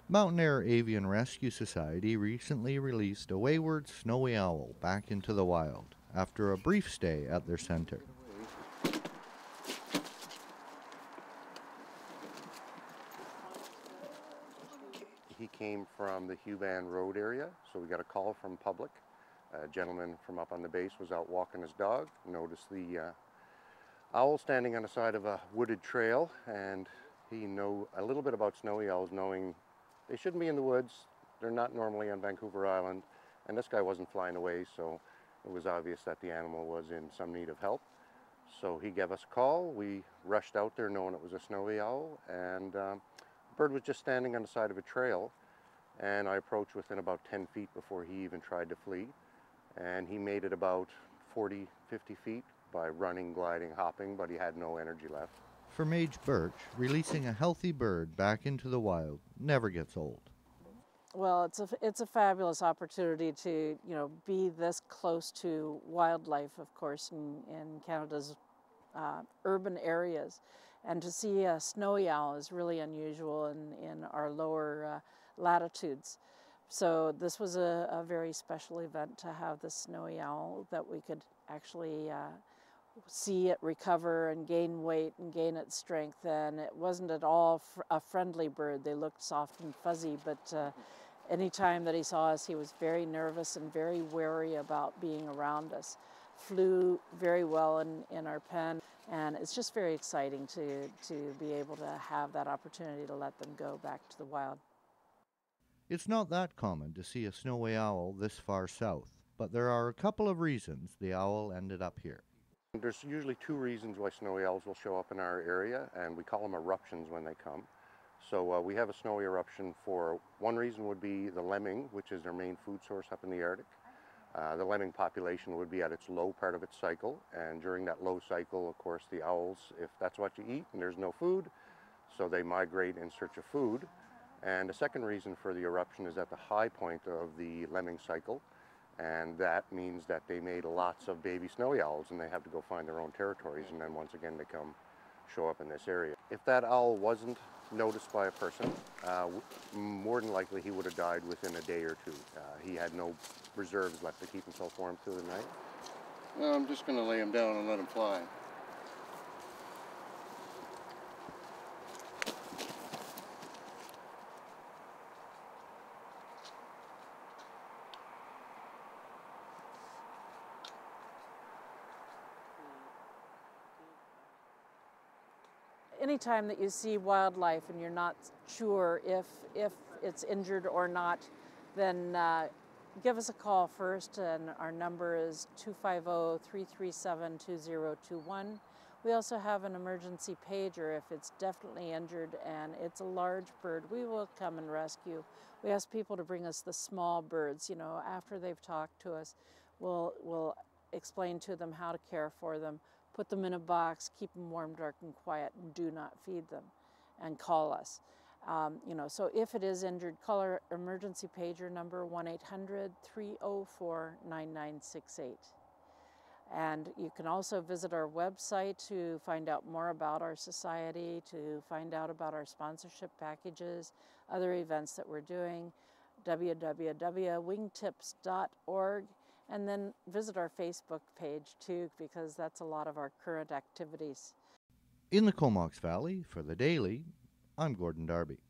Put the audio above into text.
Mountainaire Avian Rescue Society recently released a wayward snowy owl back into the wild after a brief stay at their center. He came from the Huban Road area, so we got a call from public. A gentleman from up on the base was out walking his dog, noticed the owl standing on the side of a wooded trail, and he knew a little bit about snowy owls, knowing they shouldn't be in the woods. They're not normally on Vancouver Island, and this guy wasn't flying away, so it was obvious that the animal was in some need of help. So he gave us a call. We rushed out there knowing it was a snowy owl, and the bird was just standing on the side of a trail, and I approached within about 10 feet before he even tried to flee, and he made it about 40, 50 feet by running, gliding, hopping, but he had no energy left. For Mage Birch, releasing a healthy bird back into the wild never gets old. Well, it's a fabulous opportunity to be this close to wildlife, of course, in Canada's urban areas, and to see a snowy owl is really unusual in our lower latitudes. So this was a very special event to have the snowy owl that we could actually see it recover and gain weight and gain its strength. And it wasn't at all a friendly bird. They looked soft and fuzzy, but anytime that he saw us, he was very nervous and very wary about being around us. Flew very well in our pen, and it's just very exciting to be able to have that opportunity to let them go back to the wild. It's not that common to see a snowy owl this far south, but there are a couple of reasons the owl ended up here. There's usually two reasons why snowy owls will show up in our area, and we call them eruptions when they come. So we have a snowy eruption for one reason would be the lemming, which is their main food source up in the Arctic. The lemming population would be at its low part of its cycle, and during that low cycle, of course, the owls, if that's what you eat and there's no food, so they migrate in search of food. And the second reason for the eruption is at the high point of the lemming cycle, and that means that they made lots of baby snowy owls, and they have to go find their own territories, and then once again they show up in this area. If that owl wasn't noticed by a person, more than likely he would have died within a day or two. He had no reserves left to keep himself warm through the night. Well, I'm just going to lay him down and let him fly. Anytime that you see wildlife and you're not sure if it's injured or not, then give us a call first, and our number is 250-337-2021. We also have an emergency pager if it's definitely injured and it's a large bird. We will come and rescue. We ask people to bring us the small birds. After they've talked to us, we'll explain to them how to care for them. Put them in a box, keep them warm, dark, and quiet, and do not feed them, and call us. So if it is injured, call our emergency pager number 1-800-304-9968. And you can also visit our website to find out more about our society, to find out about our sponsorship packages, other events that we're doing, www.wingtips.org. And then visit our Facebook page too, because that's a lot of our current activities. In the Comox Valley, for The Daily, I'm Gordon Darby.